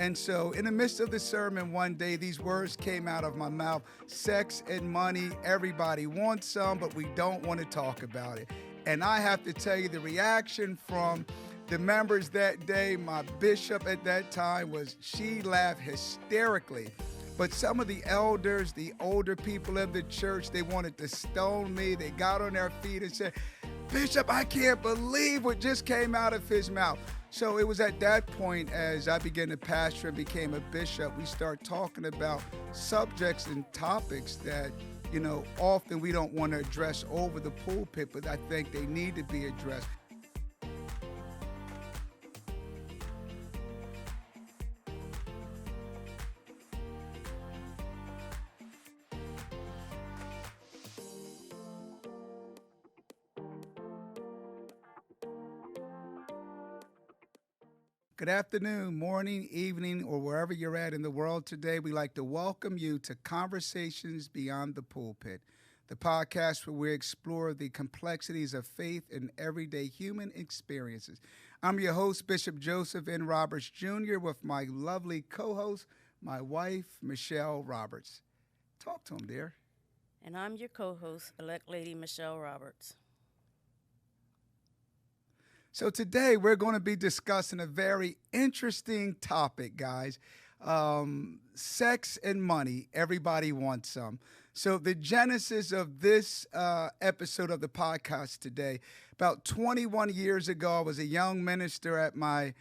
And so, in the midst of the sermon one day, these words came out of my mouth: sex and money, everybody wants some, but we don't want to talk about it. And I have to tell you, the reaction from the members that day, my bishop at that time, was she laughed hysterically. But some of the elders, the older people in the church, they wanted to stone me. They got on their feet and said, "Bishop, I can't believe what just came out of his mouth." So it was at that point, as I began to pastor and became a bishop, we start talking about subjects and topics that, often we don't want to address over the pulpit, but I think they need to be addressed. Good afternoon, morning, evening, or wherever you're at in the world today. We'd like to welcome you to Conversations Beyond the Pulpit, the podcast where we explore the complexities of faith in everyday human experiences. I'm your host, Bishop Joseph N. Roberts Jr., with my lovely co-host, my wife, Michelle Roberts. Talk to him, dear. And I'm your co-host, elect Lady Michelle Roberts. So today we're going to be discussing a very interesting topic, guys. Sex and money, everybody wants some. So the genesis of this episode of the podcast today, about 21 years ago, I was a young minister at my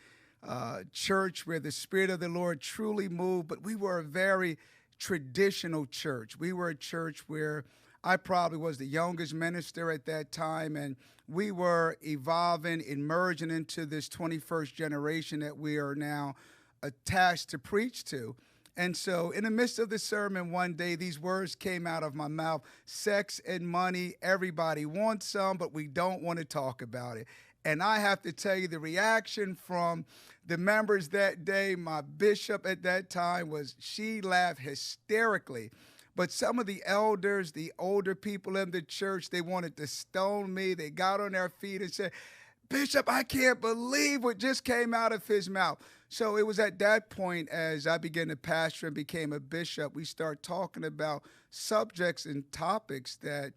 church where the Spirit of the Lord truly moved, but we were a very traditional church. We were a church where I probably was the youngest minister at that time, and we were evolving, emerging into this 21st generation that we are now attached to preach to. And so in the midst of the sermon one day, these words came out of my mouth: sex and money, everybody wants some, but we don't want to talk about it. And I have to tell you, the reaction from the members that day, my bishop at that time, was she laughed hysterically. But some of the elders, the older people in the church, they wanted to stone me. They got on their feet and said, "Bishop, I can't believe what just came out of his mouth." So it was at that point, as I began to pastor and became a bishop, we start talking about subjects and topics that,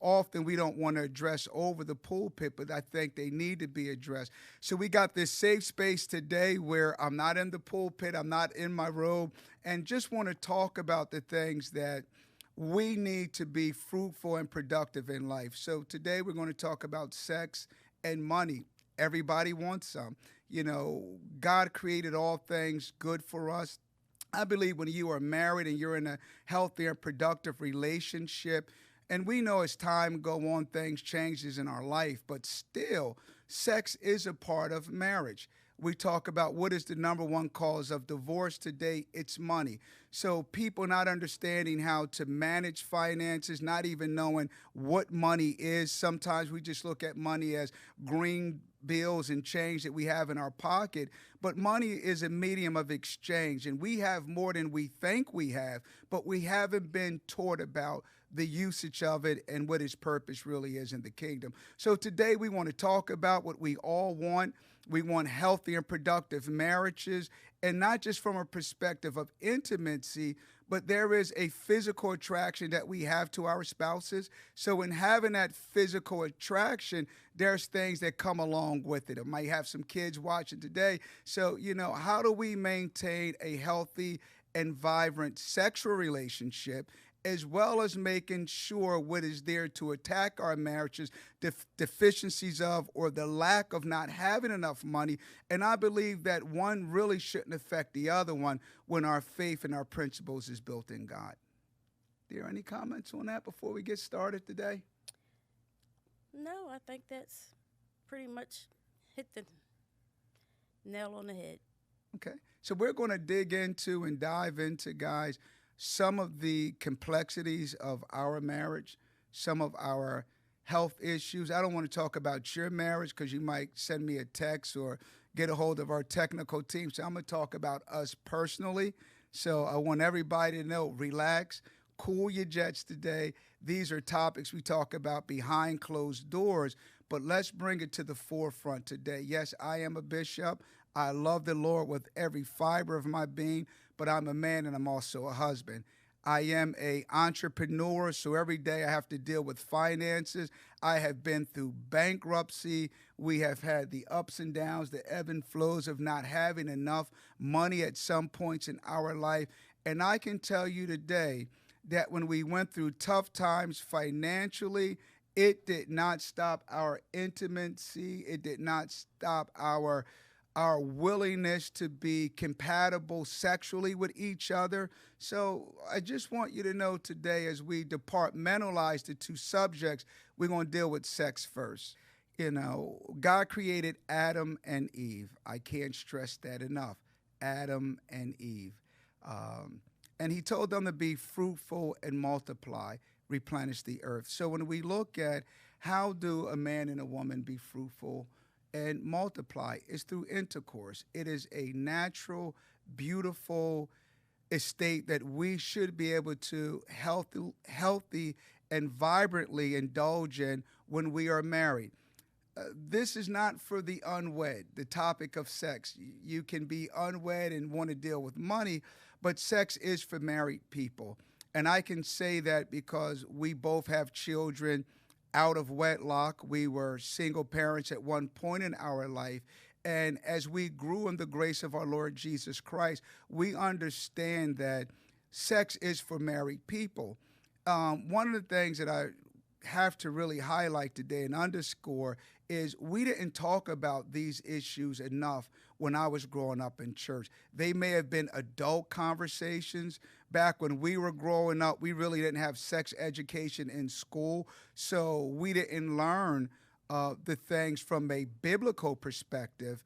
often we don't want to address over the pulpit, but I think they need to be addressed. So we got this safe space today where I'm not in the pulpit, I'm not in my robe, and just want to talk about the things that we need to be fruitful and productive in life. So today we're going to talk about sex and money. Everybody wants some. God created all things good for us. I believe when you are married and you're in a healthy and productive relationship, and we know as time go on, things changes in our life, but still, sex is a part of marriage. We talk about what is the number one cause of divorce today. It's money. So people not understanding how to manage finances, not even knowing what money is. Sometimes we just look at money as green bills and change that we have in our pocket, but money is a medium of exchange, and we have more than we think we have, but we haven't been taught about the usage of it and what its purpose really is in the kingdom. So today we want to talk about what we all want. We want healthy and productive marriages, and not just from a perspective of intimacy, but there is a physical attraction that we have to our spouses. So in having that physical attraction, there's things that come along with it. I might have some kids watching today. So, how do we maintain a healthy and vibrant sexual relationship, as well as making sure what is there to attack our marriages, deficiencies of, or the lack of not having enough money. And I believe that one really shouldn't affect the other one when our faith and our principles is built in God. Dear, any comments on that before we get started today? No, I think that's pretty much hit the nail on the head. Okay. So we're going to dig into and dive into, guys, some of the complexities of our marriage, some of our health issues. I don't want to talk about your marriage because you might send me a text or get a hold of our technical team. So I'm going to talk about us personally. So I want everybody to know, relax, cool your jets today. These are topics we talk about behind closed doors, but let's bring it to the forefront today. Yes, I am a bishop. I love the Lord with every fiber of my being, but I'm a man and I'm also a husband. I am a entrepreneur, so every day I have to deal with finances. I have been through bankruptcy. We have had the ups and downs, the ebb and flows of not having enough money at some points in our life. And I can tell you today that when we went through tough times financially, it did not stop our intimacy. It did not stop our willingness to be compatible sexually with each other. So I just want you to know today, as we departmentalize the two subjects, we're going to deal with sex first. You know, God created Adam and Eve. I can't stress that enough. Adam and Eve. And he told them to be fruitful and multiply, replenish the earth. So when we look at how do a man and a woman be fruitful and multiply, it's through intercourse. It is a natural, beautiful estate that we should be able to healthy and vibrantly indulge in when we are married. This is not for the unwed, the topic of sex. You can be unwed and want to deal with money, but sex is for married people. And I can say that because we both have children out of wedlock. We were single parents at one point in our life. And as we grew in the grace of our Lord Jesus Christ, we understand that sex is for married people. One of the things that I have to really highlight today and underscore is we didn't talk about these issues enough when I was growing up in church. They may have been adult conversations. Back when we were growing up, we really didn't have sex education in school, so we didn't learn the things from a biblical perspective,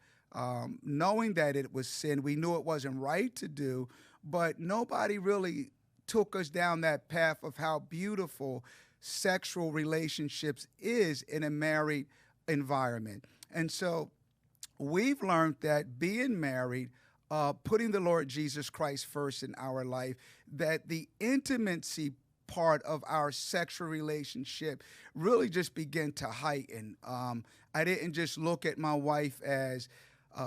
knowing that it was sin. We knew it wasn't right to do, but nobody really took us down that path of how beautiful sexual relationships is in a married environment. And so we've learned that being married, putting the Lord Jesus Christ first in our life, that the intimacy part of our sexual relationship really just began to heighten. I didn't just look at my wife as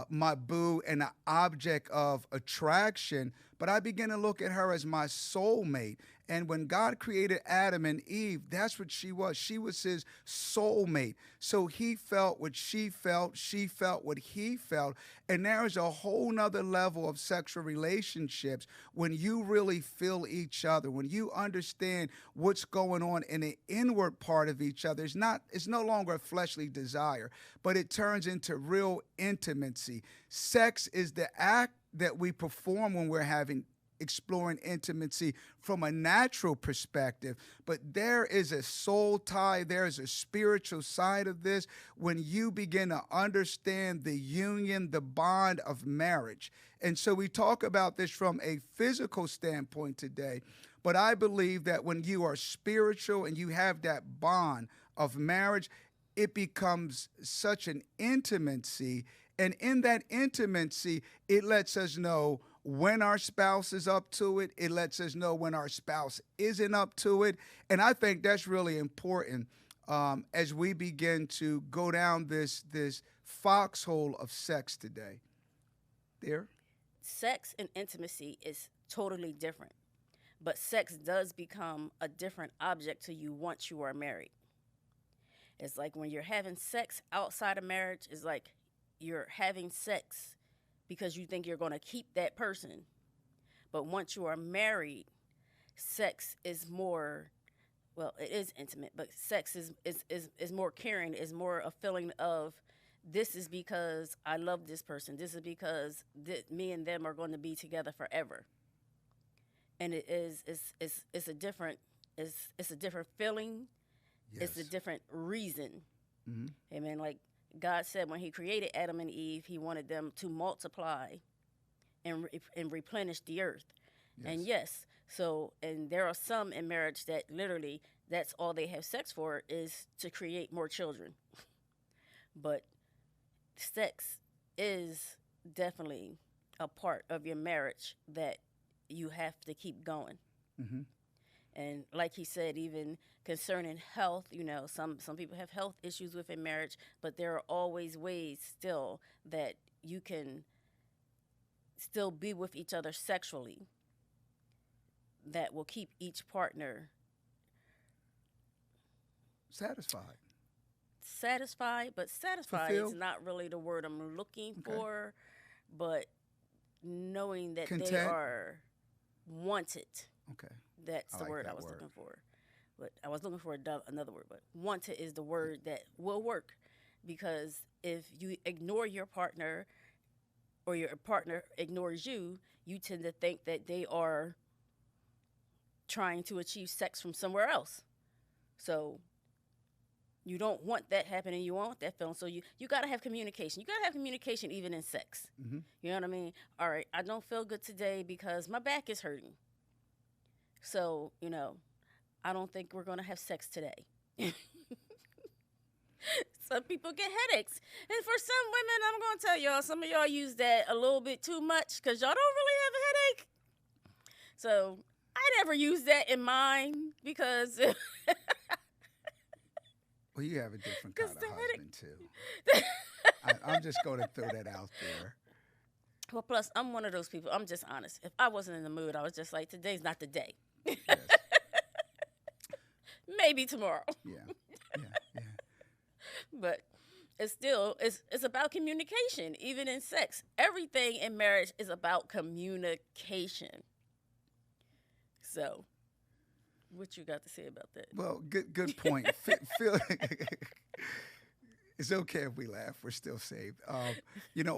my boo and an object of attraction, but I began to look at her as my soulmate. And when God created Adam and Eve, that's what she was. She was his soulmate. So he felt what she felt what he felt. And there is a whole nother level of sexual relationships when you really feel each other, when you understand what's going on in the inward part of each other. It's no longer a fleshly desire, but it turns into real intimacy. Sex is the act that we perform when we're exploring intimacy from a natural perspective, but there is a soul tie, there is a spiritual side of this when you begin to understand the union, the bond of marriage. And so we talk about this from a physical standpoint today, but I believe that when you are spiritual and you have that bond of marriage, it becomes such an intimacy. And in that intimacy, it lets us know when our spouse is up to it. It lets us know when our spouse isn't up to it. And I think that's really important as we begin to go down this foxhole of sex today. There? Sex and intimacy is totally different, but sex does become a different object to you once you are married. It's like when you're having sex outside of marriage, it's like you're having sex because you think you're going to keep that person. But once you are married, sex is more, well, it is intimate, but sex is more caring, is more a feeling of, this is because I love this person. This is because me and them are going to be together forever. And it's a different feeling. Yes. It's a different reason. Mm-hmm. Amen. Like God said when he created Adam and Eve, he wanted them to multiply and replenish the earth. Yes. And yes, and there are some in marriage that literally that's all they have sex for is to create more children. But sex is definitely a part of your marriage that you have to keep going. Mm-hmm. And like he said, even concerning health, some people have health issues within marriage, but there are always ways still that you can still be with each other sexually, that will keep each partner Satisfied. satisfied. But satisfied is Fulfilled. not really the word I'm looking Okay. for, but knowing that they Content. are wanted. Okay. That's I the like word that I was word. looking for. But I was looking for another word, but wanted is the word that will work, because if you ignore your partner or your partner ignores you, you tend to think that they are trying to achieve sex from somewhere else. So you don't want that happening. You want that feeling. So you got to have communication. You got to have communication even in sex. Mm-hmm. You know what I mean? All right, I don't feel good today because my back is hurting. So, I don't think we're going to have sex today. Some people get headaches. And for some women, I'm going to tell y'all, some of y'all use that a little bit too much because y'all don't really have a headache. So I never use that in mine because Well, you have a different 'cause kind of the husband headache. too. I'm just going to throw that out there. Well, plus, I'm one of those people. I'm just honest. If I wasn't in the mood, I was just like, today's not the day. Yes. Maybe tomorrow. Yeah. Yeah. Yeah. But it's about communication, even in sex. Everything in marriage is about communication. So, what you got to say about that? Well, good point. It's okay if we laugh. We're still saved.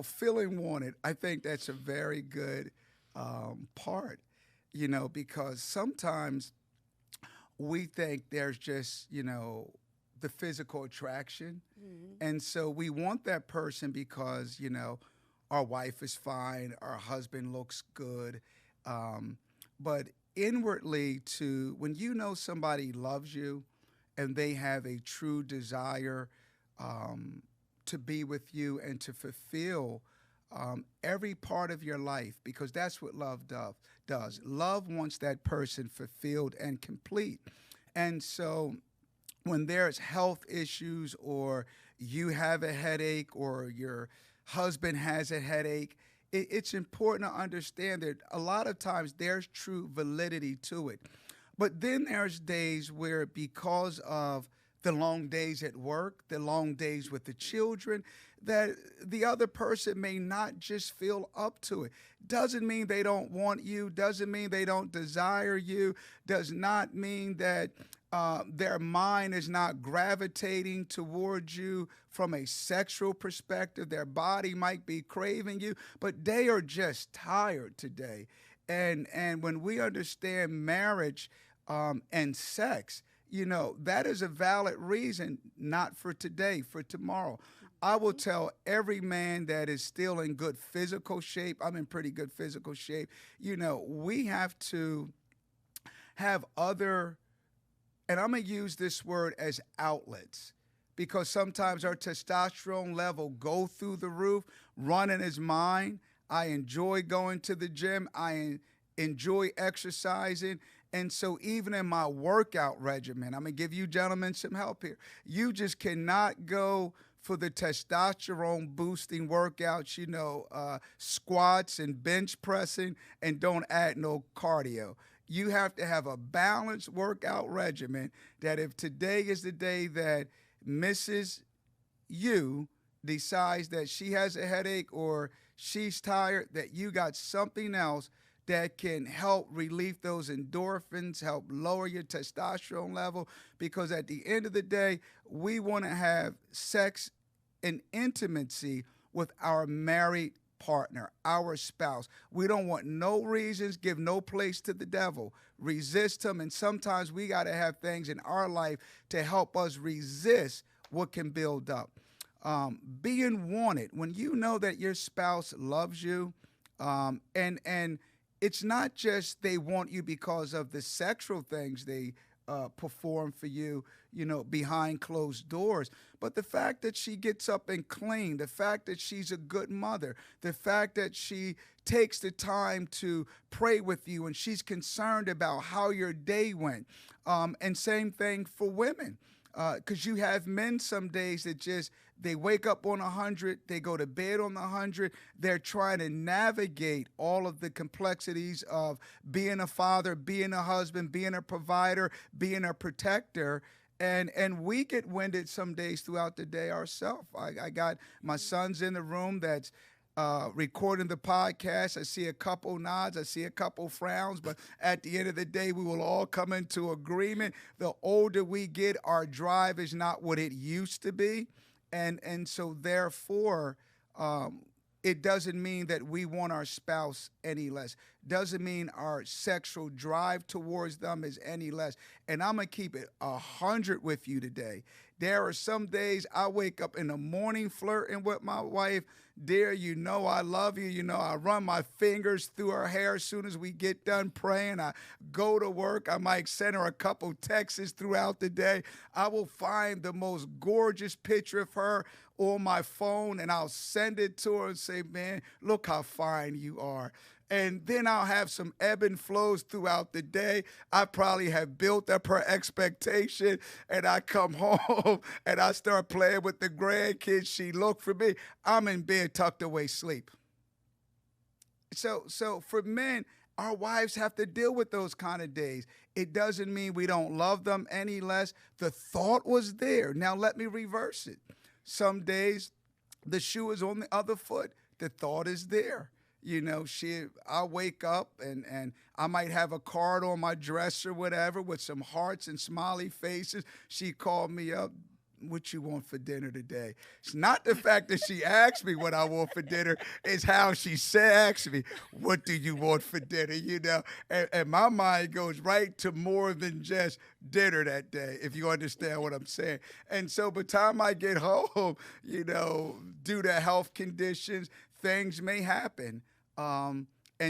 Feeling wanted, I think that's a very good part, because sometimes we think there's just, the physical attraction. Mm-hmm. And so we want that person because, our wife is fine, our husband looks good. But inwardly, when somebody loves you and they have a true desire to be with you and to fulfill every part of your life, because that's what love does. Love wants that person fulfilled and complete. And so when there's health issues or you have a headache or your husband has a headache, it's important to understand that a lot of times there's true validity to it. But then there's days where, because of the long days at work, the long days with the children, that the other person may not just feel up to it. Doesn't mean they don't want you, doesn't mean they don't desire you, does not mean that their mind is not gravitating towards you from a sexual perspective. Their body might be craving you, but they are just tired today. And when we understand marriage and sex, that is a valid reason, not for today, for tomorrow. I will tell every man that is still in good physical shape, I'm in pretty good physical shape, we have to have other, and I'm going to use this word as outlets, because sometimes our testosterone level go through the roof. Running is mine. I enjoy going to the gym. I enjoy exercising. And so even in my workout regimen, I'm going to give you gentlemen some help here. You just cannot go for the testosterone boosting workouts, squats and bench pressing, and don't add no cardio. You have to have a balanced workout regimen that if today is the day that Mrs. You decides that she has a headache or she's tired, that you got something else that can help relieve those endorphins, help lower your testosterone level, because at the end of the day, we want to have sex and intimacy with our married partner, our spouse. We don't want no reasons, give no place to the devil, resist him, and sometimes we got to have things in our life to help us resist what can build up. Being wanted, when you know that your spouse loves you, and it's not just they want you because of the sexual things they perform for you, behind closed doors, but the fact that she gets up and clean, the fact that she's a good mother, the fact that she takes the time to pray with you and she's concerned about how your day went. And same thing for women. Because you have men some days that just, they wake up on 100, they go to bed on 100. They're trying to navigate all of the complexities of being a father, being a husband, being a provider, being a protector. And we get winded some days throughout the day ourselves. I got my sons in the room that's recording the podcast. I see a couple nods, I see a couple frowns, but at the end of the day, we will all come into agreement. The older we get, our drive is not what it used to be. And so therefore, it doesn't mean that we want our spouse any less. Doesn't mean our sexual drive towards them is any less. And I'm going to keep it 100 with you today. There are some days I wake up in the morning flirting with my wife. Dear, you know I love you. You know, I run my fingers through her hair as soon as we get done praying. I go to work. I might send her a couple texts throughout the day. I will find the most gorgeous picture of her on my phone, and I'll send it to her and say, man, look how fine you are. And then I'll have some ebb and flows throughout the day. I probably have built up her expectation, and I come home and I start playing with the grandkids. She look for me. I'm in bed tucked away sleep. So for men, our wives have to deal with those kind of days. It doesn't mean we don't love them any less. The thought was there. Now let me reverse it. Some days the shoe is on the other foot. The thought is there. You know, I'll wake up and I might have a card on my dress or whatever with some hearts and smiley faces. She called me up. What you want for dinner today? It's not the fact that she asked me what I want for dinner. It's how she asked me, what do you want for dinner? You know, and my mind goes right to more than just dinner that day, if you understand what I'm saying. And so by the time I get home, you know, due to health conditions, things may happen. And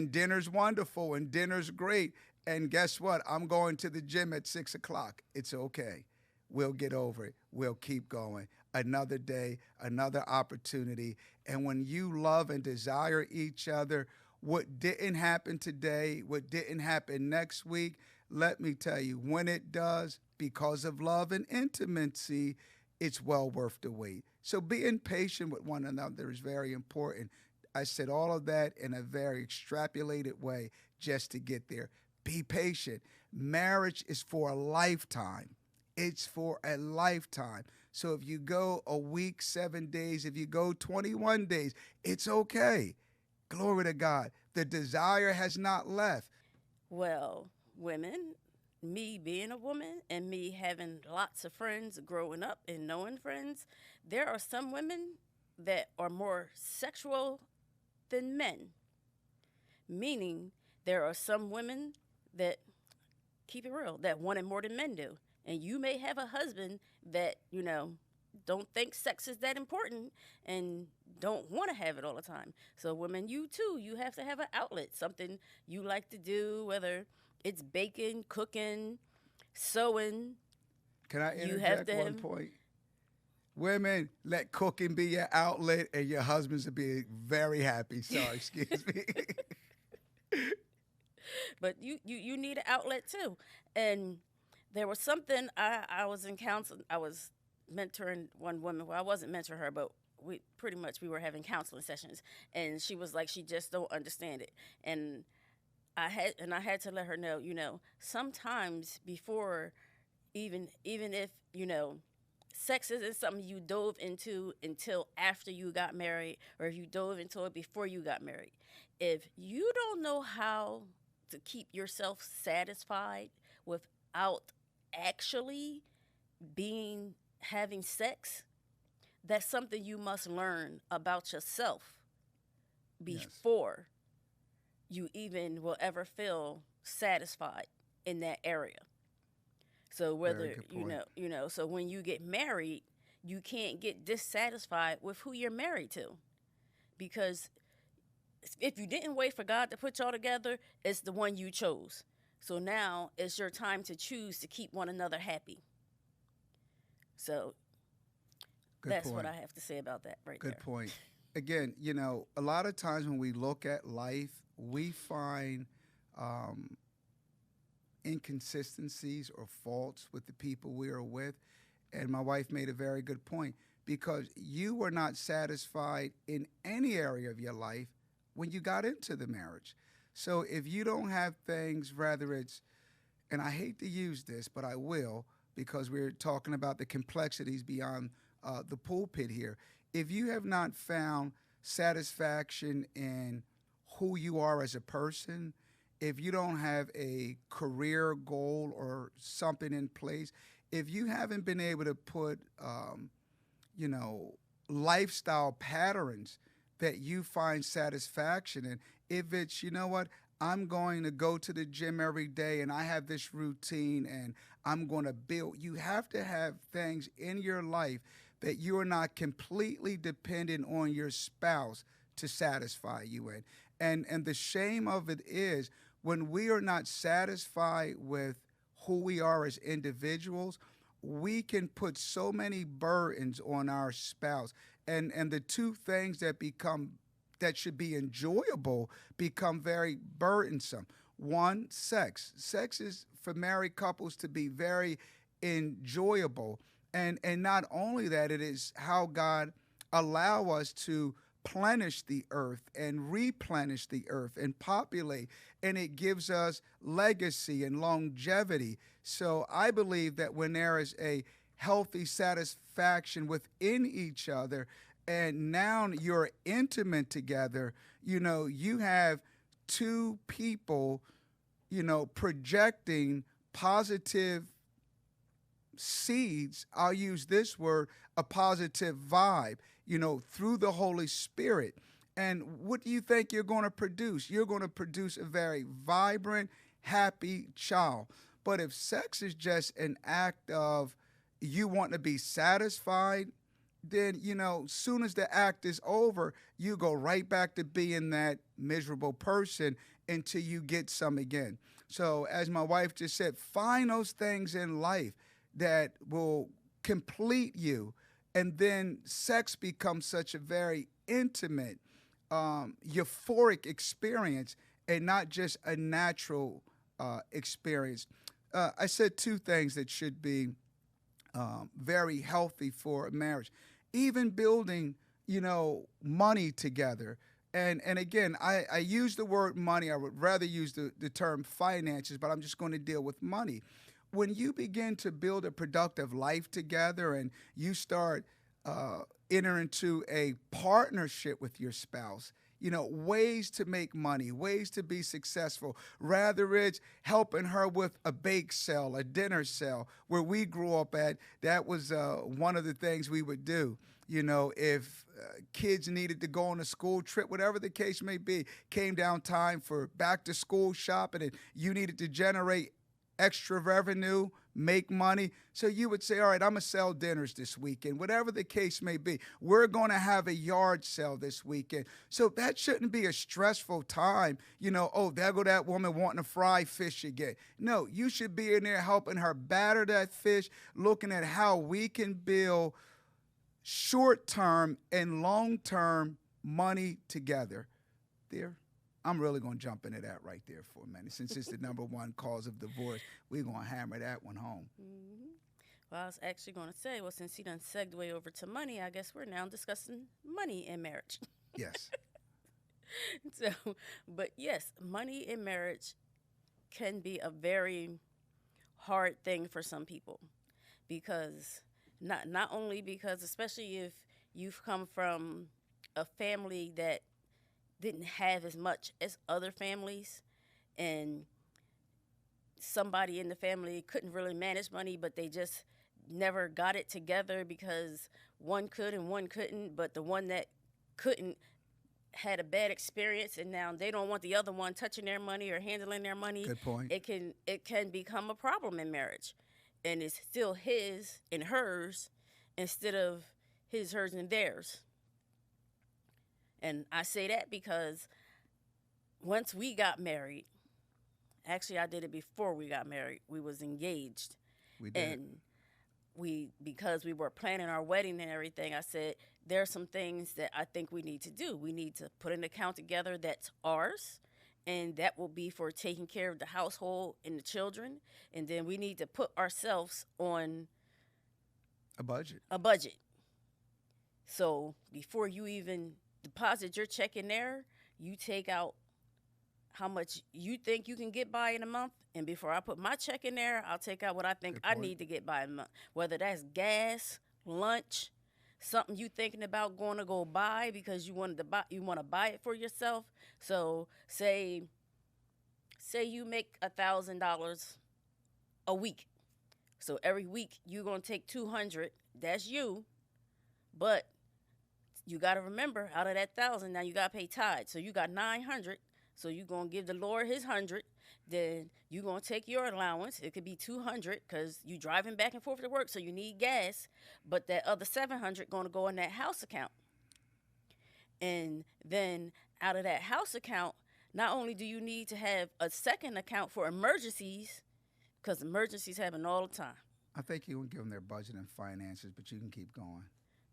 dinner's wonderful and dinner's great. And guess what? I'm going to the gym at 6 o'clock. It's okay. We'll get over it. We'll keep going. Another day, another opportunity. And when you love and desire each other, what didn't happen today, what didn't happen next week, let me tell you, when it does, because of love and intimacy, it's well worth the wait. So being patient with one another is very important. I said all of that in a very extrapolated way just to get there. Be patient. Marriage is for a lifetime. It's for a lifetime. So if you go a week, 7 days, if you go 21 days, it's okay. Glory to God. The desire has not left. Well, women, me being a woman and me having lots of friends growing up and knowing friends, there are some women that are more sexual than men. Meaning there are some women that, keep it real, that want it more than men do. And you may have a husband that, you know, don't think sex is that important and don't want to have it all the time. So women, you too, you have to have an outlet, something you like to do, whether it's baking, cooking, sewing. Can I interject one point? Women, let cooking be your outlet and your husbands will be very happy. Sorry, excuse me. But you need an outlet too. And there was something I was in counseling. I was mentoring one woman. Well, I wasn't mentoring her, but we were having counseling sessions, and she was like, she just don't understand it. And I had to let her know, you know, sometimes before, even if, you know, sex isn't something you dove into until after you got married, or if you dove into it before you got married. If you don't know how to keep yourself satisfied without actually having sex, that's something you must learn about yourself before you even will ever feel satisfied in that area. So whether you know, so when you get married, you can't get dissatisfied with who you're married to, because if you didn't wait for God to put y'all together, it's the one you chose. So now it's your time to choose to keep one another happy. So that's what I have to say about that right there. Good point. Again, you know, a lot of times when we look at life, we find inconsistencies or faults with the people we are with. And my wife made a very good point because you were not satisfied in any area of your life when you got into the marriage. So if you don't have things, rather it's, and I hate to use this, but I will because we're talking about the complexities beyond the pulpit here. If you have not found satisfaction in who you are as a person, if you don't have a career goal or something in place, if you haven't been able to put, you know, lifestyle patterns that you find satisfaction in, if it's, you know what, I'm going to go to the gym every day and I have this routine and I'm going to build, you have to have things in your life that you are not completely dependent on your spouse to satisfy you in. And the shame of it is when we are not satisfied with who we are as individuals, we can put so many burdens on our spouse. And the two things that should be enjoyable become very burdensome. One, sex. Sex is for married couples to be very enjoyable. And not only that, it is how God allow us to plenish the earth and replenish the earth and populate, and it gives us legacy and longevity. So I believe that when there is a healthy satisfaction within each other and now you're intimate together, you know, you have two people, you know, projecting positive seeds. I'll use this word, a positive vibe, you know, through the Holy Spirit. And what do you think you're going to produce? You're going to produce a very vibrant, happy child. But if sex is just an act of you want to be satisfied, then, you know, soon as the act is over, you go right back to being that miserable person until you get some again. So as my wife just said, find those things in life that will complete you. And then sex becomes such a very intimate, euphoric experience and not just a natural experience. I said two things that should be very healthy for a marriage. Even building, you know, money together. And again, I use the word money. I would rather use the term finances, but I'm just going to deal with money. When you begin to build a productive life together and you start entering into a partnership with your spouse, you know, ways to make money, ways to be successful. Rather it's helping her with a bake sale, a dinner sale. Where we grew up at, that was one of the things we would do. You know, if kids needed to go on a school trip, whatever the case may be, came down time for back to school shopping and you needed to generate extra revenue, make money. So you would say, all right, I'm going to sell dinners this weekend, whatever the case may be. We're going to have a yard sale this weekend. So that shouldn't be a stressful time. You know, oh, there go that woman wanting to fry fish again. No, you should be in there helping her batter that fish, looking at how we can build short-term and long-term money together. There. I'm really going to jump into that right there for a minute. Since it's the number one cause of divorce, we're going to hammer that one home. Mm-hmm. Well, I was actually going to say, well, since he done segued over to money, I guess we're now discussing money in marriage. Yes. So, but yes, money in marriage can be a very hard thing for some people because not only because, especially if you've come from a family that didn't have as much as other families and somebody in the family couldn't really manage money, but they just never got it together because one could and one couldn't, but the one that couldn't had a bad experience and now they don't want the other one touching their money or handling their money. Good point. It can become a problem in marriage. And it's still his and hers instead of his, hers, and theirs. And I say that because once we got married, actually I did it before we got married. We was engaged. We did. And because we were planning our wedding and everything, I said, there are some things that I think we need to do. We need to put an account together that's ours, and that will be for taking care of the household and the children. And then we need to put ourselves on A budget. A budget. So before you even deposit your check in there, you take out how much you think you can get by in a month. And before I put my check in there, I'll take out what I think Good I point. need to get by in a month. Whether that's gas, lunch, something you thinking about going to go buy because you want to buy it for yourself. So say you make $1,000 a week. So every week you're gonna take 200. That's you, but you got to remember out of that 1,000, now you got to pay tithe. So you got 900. So you're going to give the Lord his 100. Then you're going to take your allowance. It could be 200 because you driving back and forth to work, so you need gas. But that other 700 going to go in that house account. And then out of that house account, not only do you need to have a second account for emergencies, because emergencies happen all the time. I think you won't give them their budget and finances, but you can keep going.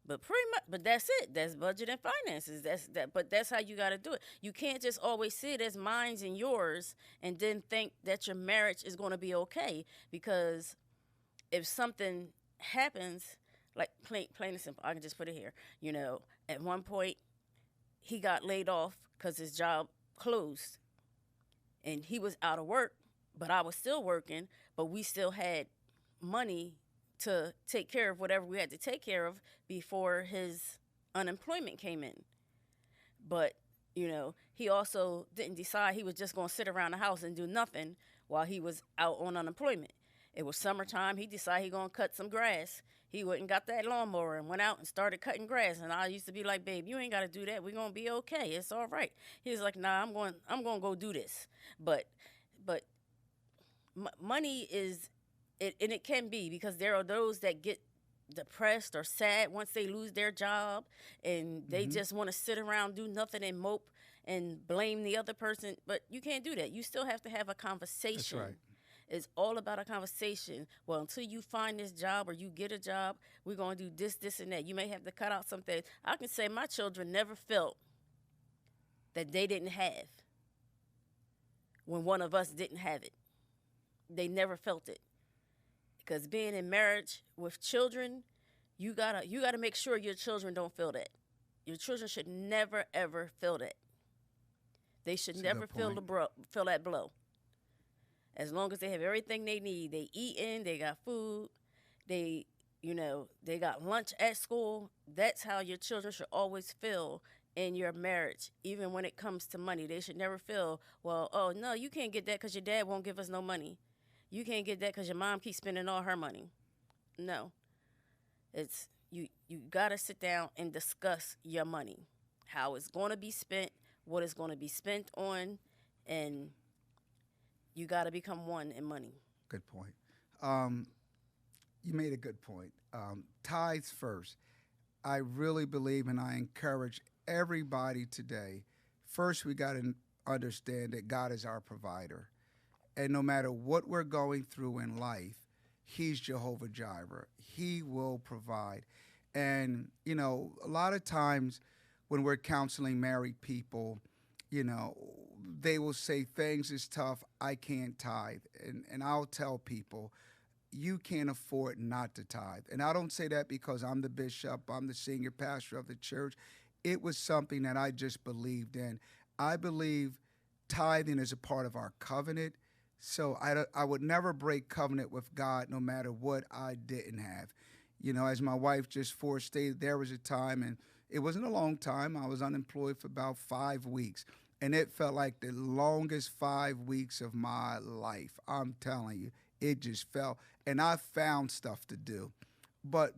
But pretty much, but that's it. That's budget and finances. But that's how you got to do it. You can't just always see it as mine's and yours, and then think that your marriage is going to be okay. Because if something happens, like plain and simple, I can just put it here. You know, at one point, he got laid off because his job closed, and he was out of work. But I was still working. But we still had money to take care of whatever we had to take care of before his unemployment came in. But, you know, he also didn't decide he was just going to sit around the house and do nothing while he was out on unemployment. It was summertime. He decided he going to cut some grass. He went and got that lawnmower and went out and started cutting grass. And I used to be like, babe, you ain't got to do that. We're going to be okay. It's all right. He was like, nah, I'm going to go do this. But money is... And it can be, because there are those that get depressed or sad once they lose their job, and they just want to sit around, do nothing, and mope and blame the other person. But you can't do that. You still have to have a conversation. That's right. It's all about a conversation. Well, until you find this job or you get a job, we're going to do this, this, and that. You may have to cut out some things. I can say my children never felt that they didn't have when one of us didn't have it. They never felt it. Because being in marriage with children, you gotta make sure your children don't feel that. Your children should never ever feel that. They should never feel that blow. As long as they have everything they need, they eating, they got food, they got lunch at school. That's how your children should always feel in your marriage. Even when it comes to money, they should never feel, well, oh no, you can't get that because your dad won't give us no money. You can't get that because your mom keeps spending all her money. No. It's you got to sit down and discuss your money, how it's going to be spent, what it's going to be spent on, and you got to become one in money. Good point. You made a good point. Tithes first. I really believe, and I encourage everybody today, first we got to understand that God is our provider. And no matter what we're going through in life, he's Jehovah Jireh. He will provide. And, you know, a lot of times when we're counseling married people, you know, they will say things is tough, I can't tithe. And I'll tell people, you can't afford not to tithe. And I don't say that because I'm the bishop, I'm the senior pastor of the church. It was something that I just believed in. I believe tithing is a part of our covenant. So I would never break covenant with God no matter what I didn't have. You know, as my wife just forestated, there was a time, and it wasn't a long time, I was unemployed for about 5 weeks. And it felt like the longest 5 weeks of my life. I'm telling you, it just felt, and I found stuff to do. But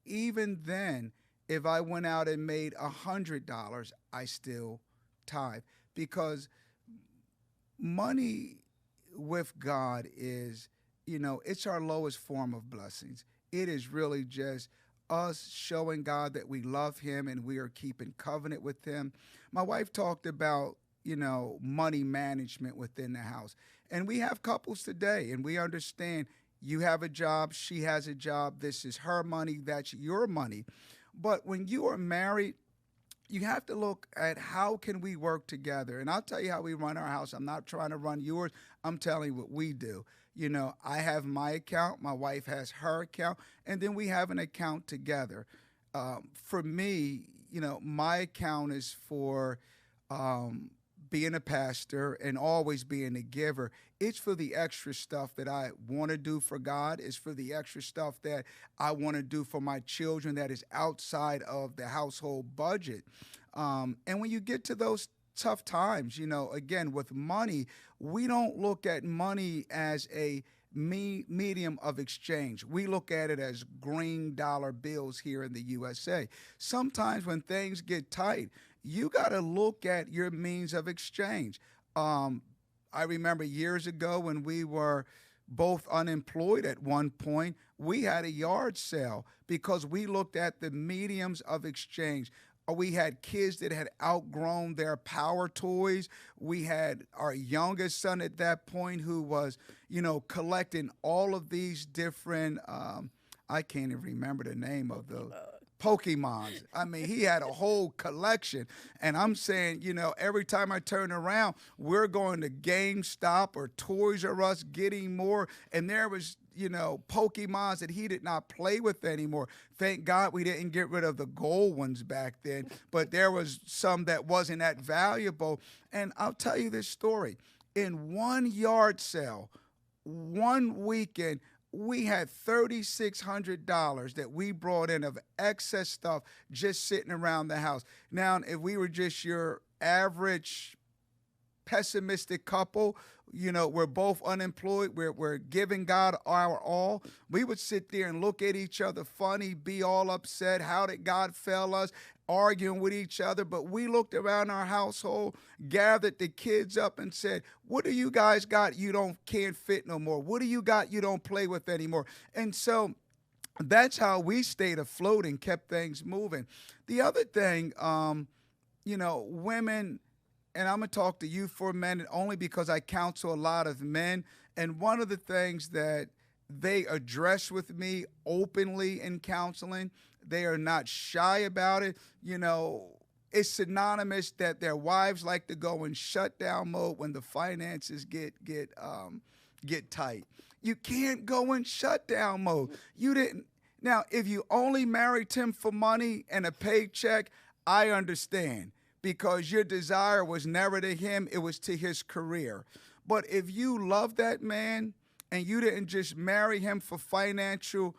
even then, if I went out and made $100, I still tithe. Because money with God is, you know, it's our lowest form of blessings. It is really just us showing God that we love him and we are keeping covenant with him. My wife talked about, you know, money management within the house. And we have couples today, and we understand you have a job, she has a job, this is her money, that's your money. But when you are married, you have to look at how can we work together. And I'll tell you how we run our house. I'm not trying to run yours. I'm telling you what we do. I have my account, my wife has her account, and then we have an account together. For me, my account is for being a pastor and always being a giver. It's for the extra stuff that I want to do for God. It's for the extra stuff that I want to do for my children that is outside of the household budget. And when you get to those tough times, again, with money, we don't look at money as a medium of exchange. We look at it as green dollar bills here in the USA. Sometimes when things get tight, you got to look at your means of exchange. I remember years ago when we were both unemployed at one point, we had a yard sale because we looked at the mediums of exchange. We had kids that had outgrown their power toys. We had our youngest son at that point who was, collecting all of these different, I can't even remember the name of those. Pokemons. I mean, he had a whole collection. And I'm saying, every time I turn around, we're going to GameStop or Toys R Us getting more. And there was, Pokemons that he did not play with anymore. Thank God we didn't get rid of the gold ones back then. But there was some that wasn't that valuable. And I'll tell you this story. In one yard sale, one weekend, we had $3,600 that we brought in of excess stuff just sitting around the house. Now, if we were just your average pessimistic couple, we're both unemployed, we're giving God our all, we would sit there and look at each other funny, be all upset, how did God fail us, arguing with each other. But we looked around our household, gathered the kids up and said, what do you guys got you can't fit no more? What do you got you don't play with anymore? And so that's how we stayed afloat and kept things moving. The other thing, women, and I'm going to talk to you for a minute only because I counsel a lot of men. And one of the things that they address with me openly in counseling, they are not shy about it. It's synonymous that their wives like to go in shutdown mode when the finances get tight. You can't go in shutdown mode. You didn't. Now, if you only married him for money and a paycheck, I understand, because your desire was never to him, it was to his career. But if you love that man and you didn't just marry him for financial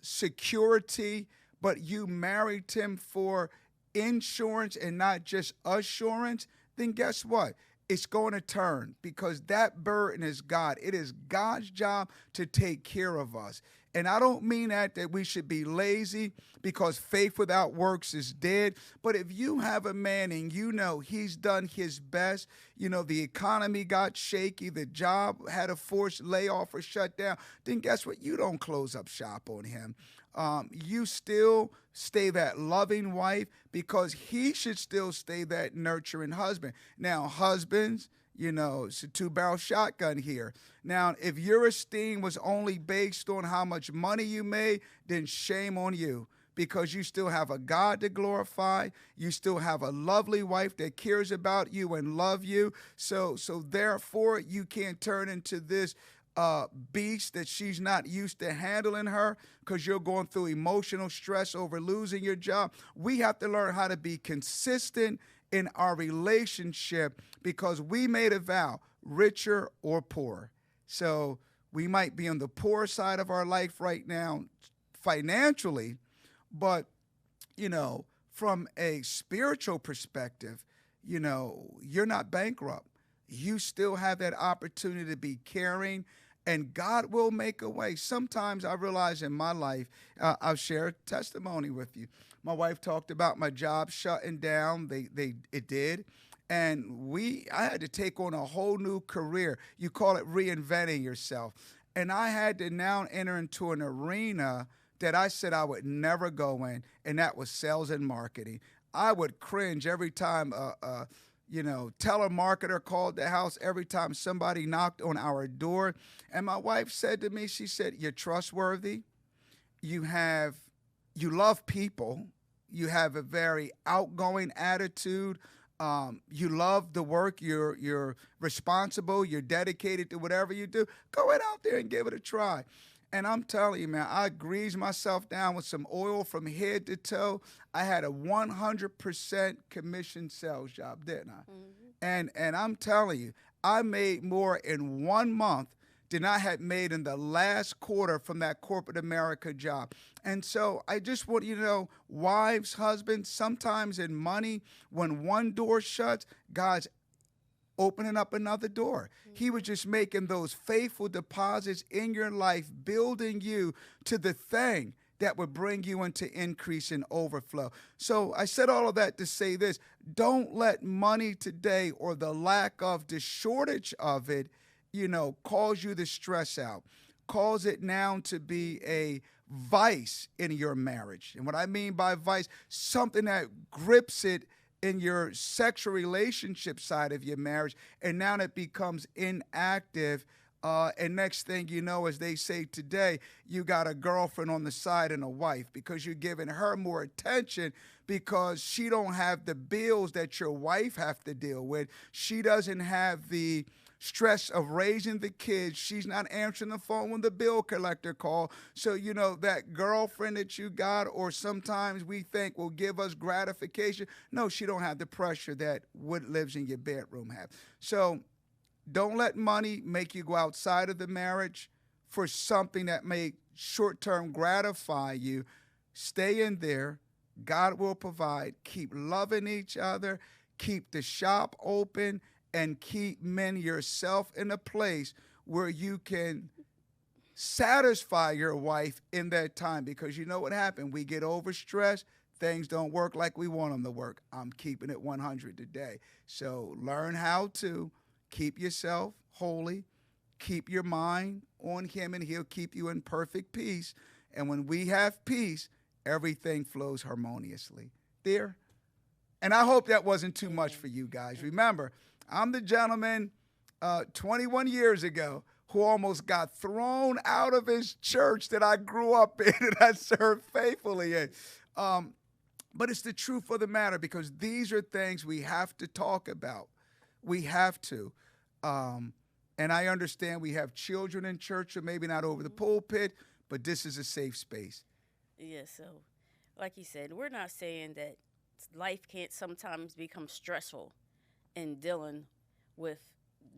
security, but you married him for insurance and not just assurance, then guess what? It's going to turn, because that burden is God. It is God's job to take care of us. And I don't mean that we should be lazy, because faith without works is dead. But if you have a man and he's done his best, the economy got shaky, the job had a forced layoff or shut down, then guess what? You don't close up shop on him. You still stay that loving wife, because he should still stay that nurturing husband. Now, husbands, it's a two-barrel shotgun here. Now, if your esteem was only based on how much money you made, then shame on you, because you still have a God to glorify. You still have a lovely wife that cares about you and love you. So therefore, you can't turn into this beast that she's not used to handling her, because you're going through emotional stress over losing your job. We have to learn how to be consistent in our relationship, because we made a vow, richer or poor. So we might be on the poor side of our life right now financially, but, from a spiritual perspective, you're not bankrupt. You still have that opportunity to be caring, and God will make a way. Sometimes I realize in my life, I'll share a testimony with you. My wife talked about my job shutting down. It did. And I had to take on a whole new career. You call it reinventing yourself. And I had to now enter into an arena that I said I would never go in, and that was sales and marketing. I would cringe every time telemarketer called the house, every time somebody knocked on our door. And my wife said to me, she said, you're trustworthy. You love people. you have a very outgoing attitude. You love the work. You're responsible. You're dedicated to whatever you do. Go ahead out there and give it a try. And I'm telling you, man, I greased myself down with some oil from head to toe. I had a 100% commission sales job, didn't I? And I'm telling you, I made more in 1 month than I had made in the last quarter from that corporate America job. And so I just want you to know, wives, husbands, sometimes in money, when one door shuts, God's opening up another door. He was just making those faithful deposits in your life, building you to the thing that would bring you into increase and overflow. So I said all of that to say this: don't let money today, or the lack of, the shortage of it, cause you to stress out. Cause it now to be a vice in your marriage. And what I mean by vice, something that grips it in your sexual relationship side of your marriage, and now it becomes inactive. And next thing you know, as they say today, you got a girlfriend on the side and a wife, because you're giving her more attention because she don't have the bills that your wife have to deal with. She doesn't have the stress of raising the kids. She's not answering the phone when the bill collector calls. So, that girlfriend that you got, or sometimes we think will give us gratification. No, she don't have the pressure that what lives in your bedroom have. So don't let money make you go outside of the marriage for something that may short-term gratify you. Stay in there. God will provide. Keep loving each other. Keep the shop open. And keep men yourself in a place where you can satisfy your wife in that time. Because you know what happened? We get overstressed. Things don't work like we want them to work. I'm keeping it 100 today. So learn how to keep yourself holy. Keep your mind on him, and he'll keep you in perfect peace. And when we have peace, everything flows harmoniously. There. And I hope that wasn't too much for you guys. Remember, I'm the gentleman 21 years ago who almost got thrown out of his church that I grew up in and I served faithfully in. But it's the truth of the matter, because these are things we have to talk about. We have to. And I understand we have children in church, or maybe not over the pulpit, but this is a safe space. Yeah, so like you said, we're not saying that life can't sometimes become stressful in dealing with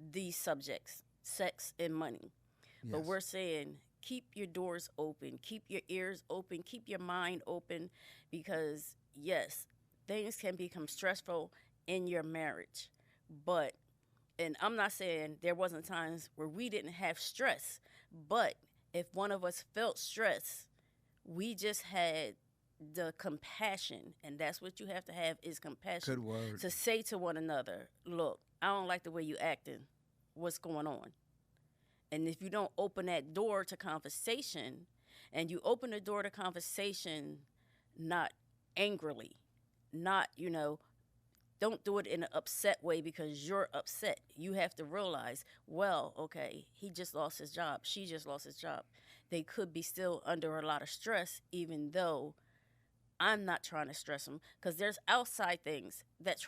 these subjects, sex and money. Yes. But we're saying keep your doors open, keep your ears open, keep your mind open, because, yes, things can become stressful in your marriage. But, and I'm not saying there wasn't times where we didn't have stress, but if one of us felt stress, we just had the compassion, and that's what you have to have, is compassion. Good word. To say to one another, look, I don't like the way you acting. What's going on? And if you don't open that door to conversation, and you open the door to conversation not angrily, not, don't do it in an upset way because you're upset. You have to realize, well, okay, he just lost his job. She just lost his job. They could be still under a lot of stress, even though I'm not trying to stress them, because there's outside things that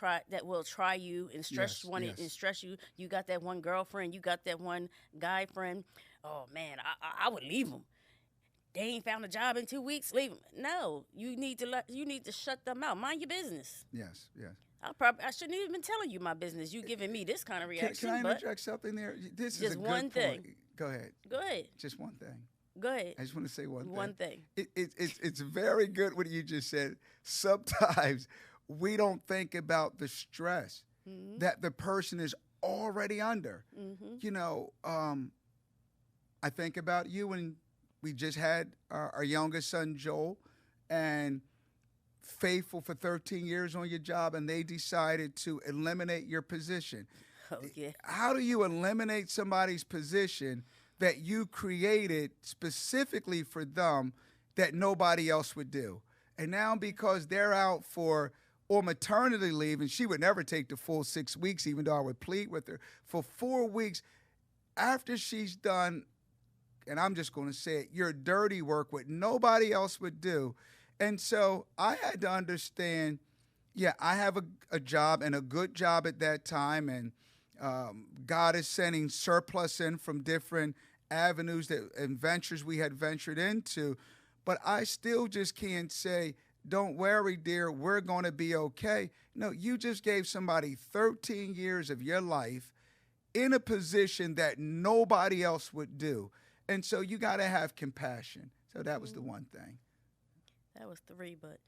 will try you and stress and stress you. You got that one girlfriend, you got that one guy friend. Oh man, I would leave them. They ain't found a job in 2 weeks. Leave them. No, you need to shut them out. Mind your business. Yes. I shouldn't even been telling you my business. You giving me this kind of reaction. Can I interject something there? This is a good one thing. Point. Go ahead. Go ahead. Just one thing. Go ahead. I just want to say one thing. One thing. It's very good what you just said. Sometimes we don't think about the stress that the person is already under. I think about you when we just had our youngest son, Joel, and faithful for 13 years on your job, and they decided to eliminate your position. Oh, yeah. How do you eliminate somebody's position that you created specifically for them that nobody else would do? And now because they're out or maternity leave, and she would never take the full 6 weeks, even though I would plead with her, for 4 weeks after she's done, and I'm just going to say it, your dirty work, what nobody else would do, And so I had to understand, yeah, I have a job and a good job at that time. And God is sending surplus in from different avenues and ventures we had ventured into. But I still just can't say, don't worry, dear, we're going to be okay. No, you just gave somebody 13 years of your life in a position that nobody else would do. And so you got to have compassion. So that was the one thing. That was three, but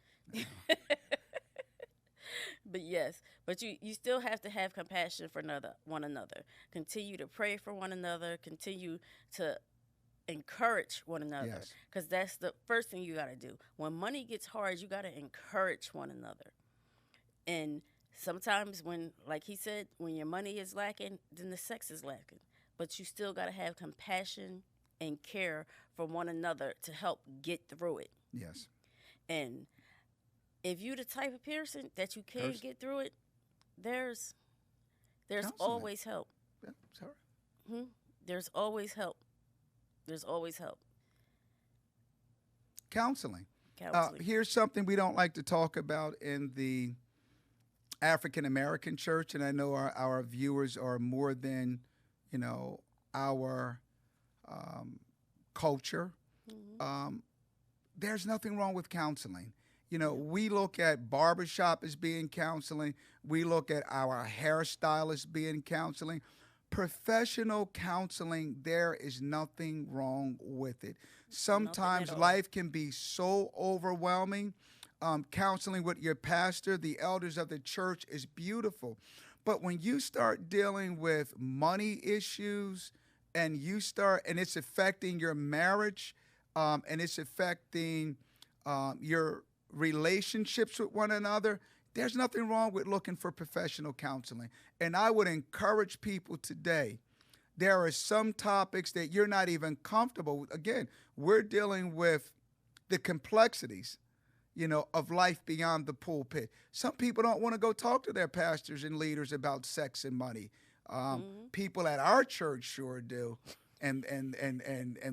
but yes, but you still have to have compassion for one another. Continue to pray for one another. Continue to encourage one another, Yes. because that's the first thing you got to do. When money gets hard, you got to encourage one another. And sometimes when, like he said, when your money is lacking, then the sex is lacking. But you still got to have compassion and care for one another to help get through it. Yes. And if you the type of person that you can't get through it, there's Counseling. always help. Yeah, sorry. There's always help. There's always help. Counseling. Counseling. Here's something we don't like to talk about in the African American church, and I know our viewers are more than, our culture. There's nothing wrong with counseling. We look at barbershop as being counseling. We look at our hairstylist being counseling. Professional counseling, there is nothing wrong with it. Sometimes life can be so overwhelming. Counseling with your pastor, the elders of the church, is beautiful. But when you start dealing with money issues and it's affecting your marriage, and it's affecting your relationships with one another, there's nothing wrong with looking for professional counseling. And I would encourage people today, there are some topics that you're not even comfortable with. Again, we're dealing with the complexities, of life beyond the pulpit. Some people don't want to go talk to their pastors and leaders about sex and money. People at our church sure do. And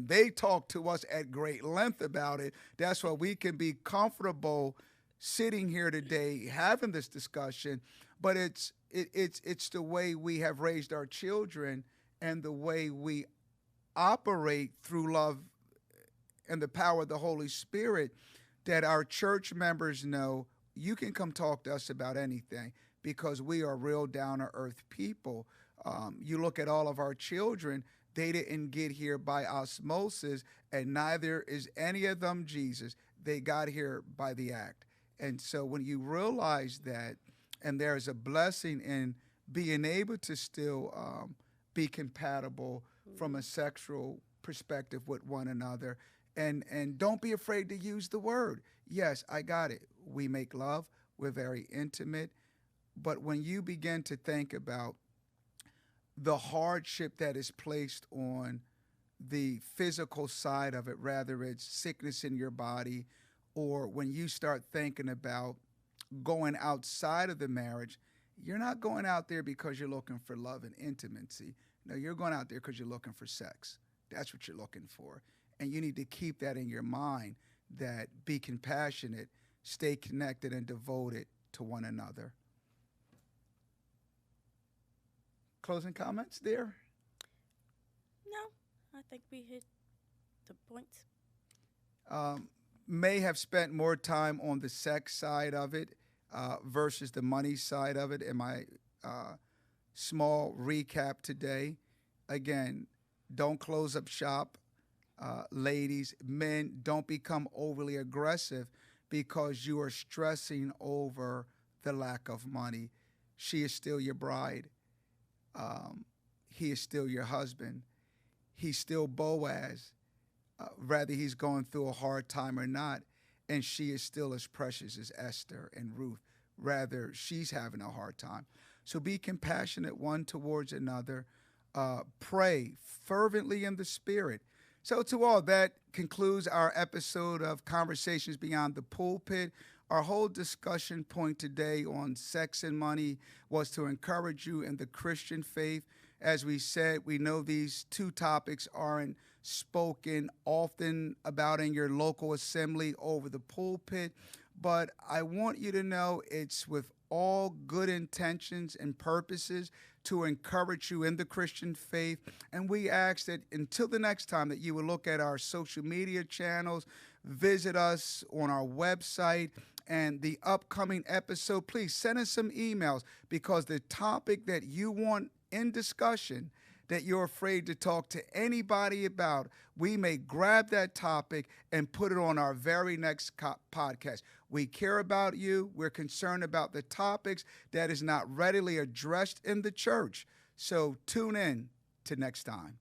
they talk to us at great length about it. That's why we can be comfortable sitting here today having this discussion. But it's the way we have raised our children and the way we operate through love and the power of the Holy Spirit that our church members know you can come talk to us about anything, because we are real down-to-earth people. You look at all of our children, they didn't get here by osmosis, and neither is any of them Jesus. They got here by the act. And so when you realize that, and there's a blessing in being able to still be compatible from a sexual perspective with one another, and don't be afraid to use the word. Yes, I got it. We make love. We're very intimate. But when you begin to think about the hardship that is placed on the physical side of it, rather it's sickness in your body, or when you start thinking about going outside of the marriage, you're not going out there because you're looking for love and intimacy. No, you're going out there because you're looking for sex. That's what you're looking for. And you need to keep that in your mind, that be compassionate, stay connected and devoted to one another. Closing comments there? No, I think we hit the points. May have spent more time on the sex side of it versus the money side of it in my small recap today. Again, don't close up shop. Ladies, men, don't become overly aggressive because you are stressing over the lack of money. She is still your bride. He is still your husband. He's still Boaz, whether he's going through a hard time or not. And she is still as precious as Esther and Ruth, rather she's having a hard time. So be compassionate one towards another. Pray fervently in the Spirit. So to all, that concludes our episode of Conversations Beyond the Pulpit. Our whole discussion point today on sex and money was to encourage you in the Christian faith As we said, we know these two topics aren't spoken often about in your local assembly over the pulpit, but I want you to know it's with all good intentions and purposes to encourage you in the Christian faith. And we ask that until the next time that you will look at our social media channels, visit us on our website, and the upcoming episode, please send us some emails, because the topic that you want in discussion that you're afraid to talk to anybody about, we may grab that topic and put it on our very next podcast. We care about you. We're concerned about the topics that is not readily addressed in the church. So tune in to next time.